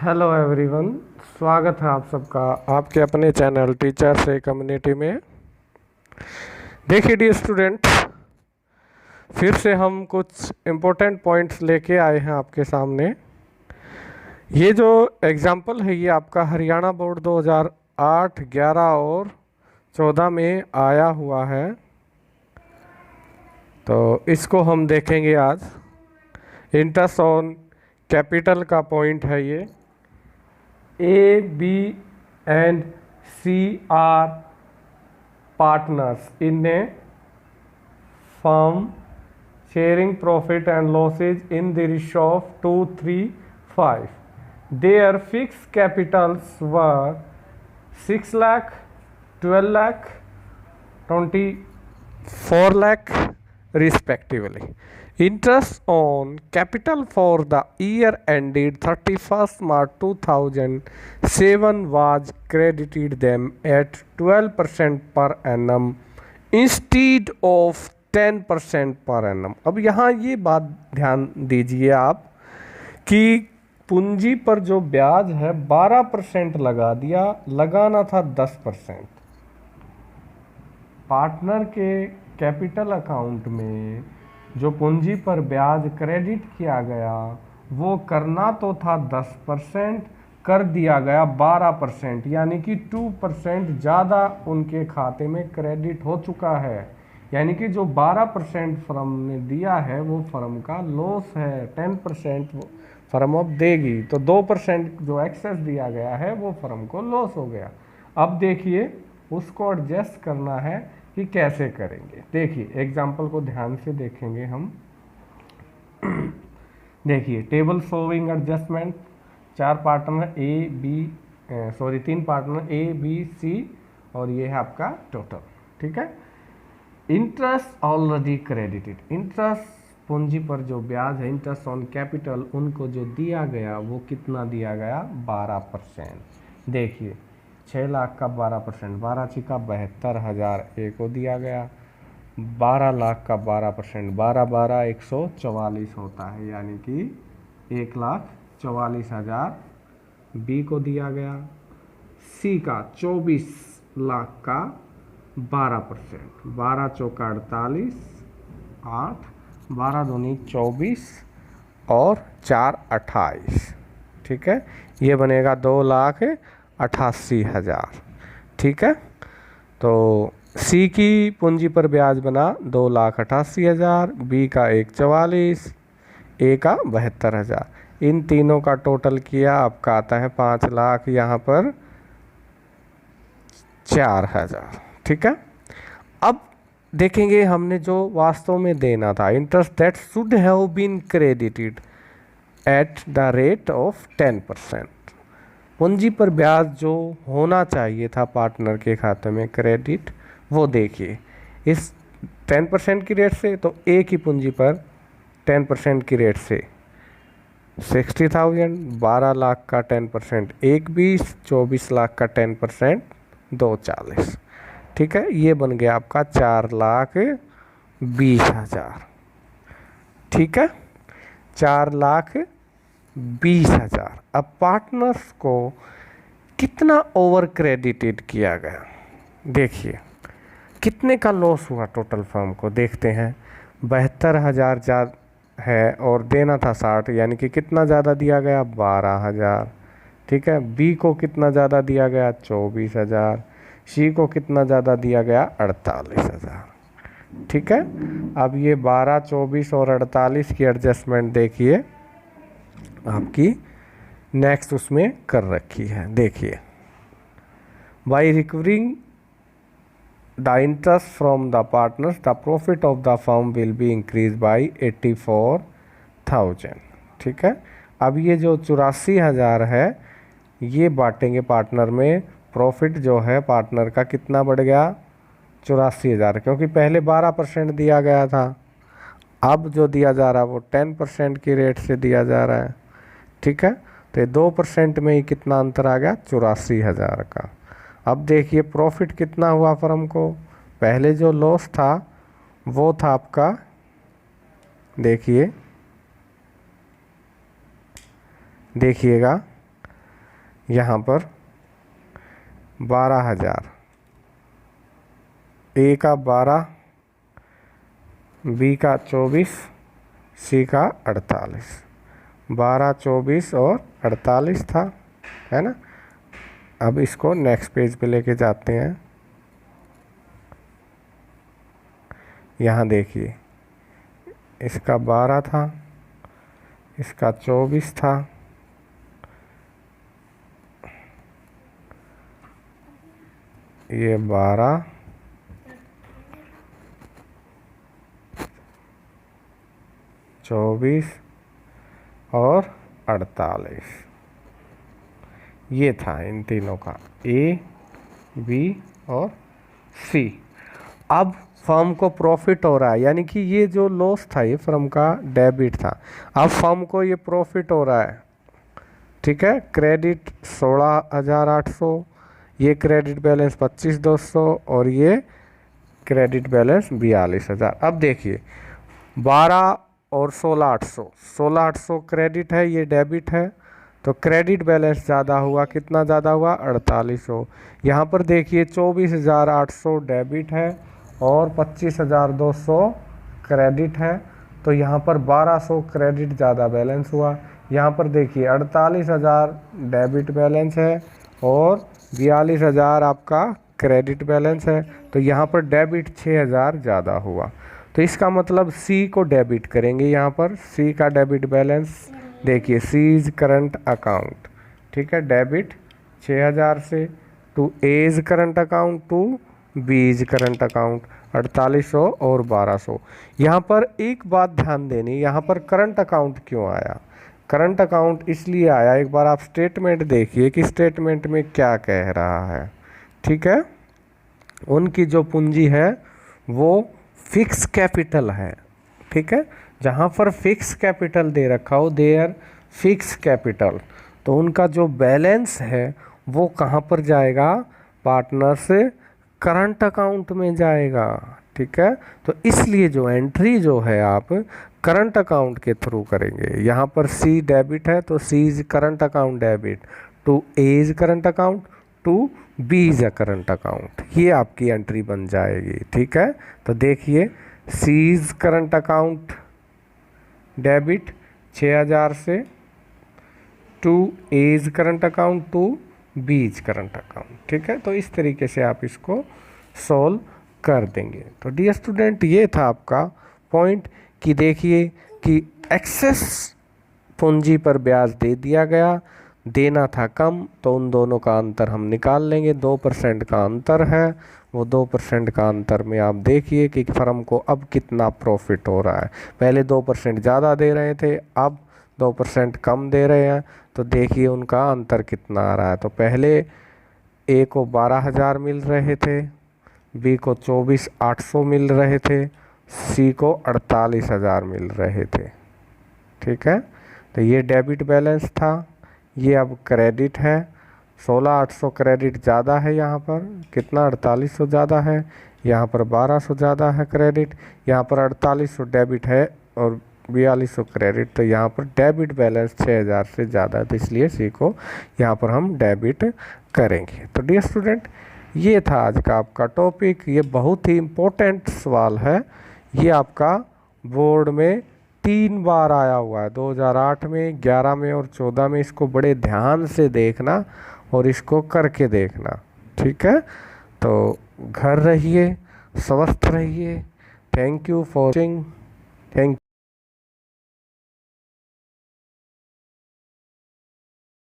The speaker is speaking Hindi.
हेलो एवरीवन, स्वागत है आप सबका आपके अपने चैनल टीचर से कम्युनिटी में। देखिए डियर स्टूडेंट, फिर से हम कुछ इम्पोर्टेंट पॉइंट्स लेके आए हैं आपके सामने। ये जो एग्जाम्पल है ये आपका हरियाणा बोर्ड 2008, 11 और 14 में आया हुआ है, तो इसको हम देखेंगे आज। इंटरेस्ट ऑन कैपिटल का पॉइंट है ये। A, B and C are partners in a firm sharing profit and losses in the ratio of 2, 3, 5. Their fixed capitals were 6 lakh, 12 lakh, 24 lakh respectively. Interest on capital for the year ended 31st March 2007 was credited them at 12% per annum instead of 10% per annum. अब यहाँ ये बात ध्यान दीजिए आप कि पूंजी पर जो ब्याज है 12% लगा दिया, लगाना था 10%। पार्टनर के कैपिटल अकाउंट में जो पूंजी पर ब्याज क्रेडिट किया गया वो करना तो था 10%, कर दिया गया 12%, यानी कि 2% ज़्यादा उनके खाते में क्रेडिट हो चुका है। यानी कि जो 12% फर्म ने दिया है वो फर्म का लॉस है। 10% फर्म अब देगी, तो 2% जो एक्सेस दिया गया है वो फर्म को लॉस हो गया। अब देखिए उसको एडजस्ट करना है कि कैसे करेंगे। देखिए एग्जाम्पल को ध्यान से देखेंगे हम। देखिए टेबल शोइंग एडजस्टमेंट, 4 पार्टनर तीन पार्टनर A, B, C और ये है आपका टोटल। ठीक है। इंटरेस्ट ऑलरेडी क्रेडिटेड, इंटरेस्ट पूंजी पर जो ब्याज है, इंटरेस्ट ऑन कैपिटल, उनको जो दिया गया वो कितना दिया गया? 12%। देखिए 6 लाख का 12%, 12 छिका 72,000 ए को दिया गया। 12 लाख का 12%, 12 12 144 होता है, यानी कि 1,44,000 बी को दिया गया। सी का 24 लाख का 12%, 12 चौका 48, 8, 12 दूनी 24 और 4 28। ठीक है, ये बनेगा 2,88,000। ठीक है, तो सी की पूंजी पर ब्याज बना 2,88,000, बी का 1,44, ए का 72,000। इन तीनों का टोटल किया आपका आता है 5 लाख, यहाँ पर 4,000। ठीक है, अब देखेंगे हमने जो वास्तव में देना था, interest that should have been credited at the rate of 10%। पूंजी पर ब्याज जो होना चाहिए था पार्टनर के खाते में क्रेडिट, वो देखिए इस 10% की रेट से, तो ए की पूंजी पर 10% की रेट से 60,000, 12 लाख का 10% 1,20, 24 लाख का 10% 2,40। ठीक है, ये बन गया आपका 4,20,000। ठीक है, 4,20,000। अब पार्टनर्स को कितना ओवर क्रेडिटेड किया गया? देखिए कितने का लॉस हुआ टोटल फर्म को, देखते हैं। 72,000 ज़्यादा है और देना था 60, यानी कि कितना ज़्यादा दिया गया? 12,000। ठीक है, बी को कितना ज़्यादा दिया गया? 24,000। सी को कितना ज़्यादा दिया गया? 48,000। ठीक है, अब ये 12, 24 और 48 की एडजस्टमेंट देखिए आपकी नेक्स्ट उसमें कर रखी है। देखिए, by recovering the interest from the partners the profit of the firm will be increase by 84,000। ठीक है, अब ये जो 84,000 है ये बांटेंगे पार्टनर में। प्रॉफिट जो है पार्टनर का कितना बढ़ गया? 84,000, क्योंकि पहले 12% दिया गया था, अब जो दिया जा रहा है वो 10% की रेट से दिया जा रहा है। ठीक है, तो 2% में ही कितना अंतर आ गया? 84,000 का। अब देखिए प्रॉफिट कितना हुआ फर्म को? पहले जो लॉस था वो था आपका, देखिएगा यहाँ पर 12,000, ए का 12, बी का 24, सी का 48, 12, 24 और 48 था, है ना। अब इसको नेक्स्ट पेज पे लेके जाते हैं। यहाँ देखिए, इसका 12 था, इसका 24 था, ये 12, 24 और 48, ये था इन तीनों का, ए, बी और सी। अब फर्म को प्रॉफिट हो रहा है, यानी कि ये जो लॉस था ये फर्म का डेबिट था, अब फर्म को ये प्रॉफिट हो रहा है, ठीक है। क्रेडिट 16,800, ये क्रेडिट बैलेंस 25,200 और ये क्रेडिट बैलेंस 42,000। अब देखिए 12 और 16,800, 16,800 क्रेडिट है, ये डेबिट है, तो क्रेडिट बैलेंस ज़्यादा हुआ, कितना ज़्यादा हुआ, 4800। यहाँ पर देखिए 24,800 डेबिट है और 25,200 क्रेडिट है, तो यहाँ पर 1,200 क्रेडिट ज़्यादा बैलेंस हुआ। यहाँ पर देखिए 48,000 डेबिट बैलेंस है और 42,000 आपका क्रेडिट बैलेंस है, तो यहाँ पर डेबिट 6,000 ज़्यादा हुआ। तो इसका मतलब सी को डेबिट करेंगे, यहाँ पर सी का डेबिट बैलेंस देखिए, सी इज करंट अकाउंट, ठीक है, डेबिट 6,000 से to A is current account to B is current account 4800 और 1200। यहाँ पर एक बात ध्यान देनी, यहाँ पर करंट अकाउंट क्यों आया, करंट अकाउंट इसलिए आया, एक बार आप स्टेटमेंट देखिए कि स्टेटमेंट में क्या कह रहा है, ठीक है। उनकी जो पूंजी है वो फिक्स कैपिटल है, ठीक है, जहाँ पर फिक्स कैपिटल दे रखा हो, देयर फिक्स कैपिटल, तो उनका जो बैलेंस है वो कहाँ पर जाएगा, पार्टनर से करंट अकाउंट में जाएगा, ठीक है। तो इसलिए जो एंट्री जो है आप करंट अकाउंट के थ्रू करेंगे। यहाँ पर सी डेबिट है तो C is current account debit to A is current account to B is a current account, ये आपकी एंट्री बन जाएगी, ठीक है। तो देखिए C is current account debit 6,000 से to A is current account to B is current account, ठीक है। तो इस तरीके से आप इसको सॉल्व कर देंगे। तो डियर स्टूडेंट, ये था आपका पॉइंट कि देखिए कि एक्सेस पूंजी पर ब्याज दे दिया गया, देना था कम, तो उन दोनों का अंतर हम निकाल लेंगे। 2% का अंतर है, वो 2% का अंतर में आप देखिए कि फर्म को अब कितना प्रॉफिट हो रहा है। पहले 2% ज़्यादा दे रहे थे, अब 2% कम दे रहे हैं, तो देखिए उनका अंतर कितना आ रहा है। तो पहले ए को 12,000 मिल रहे थे, बी को 24,800 मिल रहे थे, सी को 48,000 मिल रहे थे, ठीक है। तो ये डेबिट बैलेंस था, ये अब क्रेडिट है, 16,800 क्रेडिट ज़्यादा है, यहाँ पर कितना 4800 ज़्यादा है, यहाँ पर 1200 ज़्यादा है क्रेडिट, यहाँ पर 4800 डेबिट है और 4200 क्रेडिट, तो यहाँ पर डेबिट बैलेंस 6,000 से ज़्यादा है, तो इसलिए सी को यहाँ पर हम डेबिट करेंगे। तो डियर स्टूडेंट, ये था आज का आपका टॉपिक, ये बहुत ही इम्पोर्टेंट सवाल है, ये आपका बोर्ड में 3 बार आया हुआ है, 2008 में, 11 में और 14 में। इसको बड़े ध्यान से देखना और इसको करके देखना, ठीक है। तो घर रहिए, स्वस्थ रहिए। Thank you for watching. Thank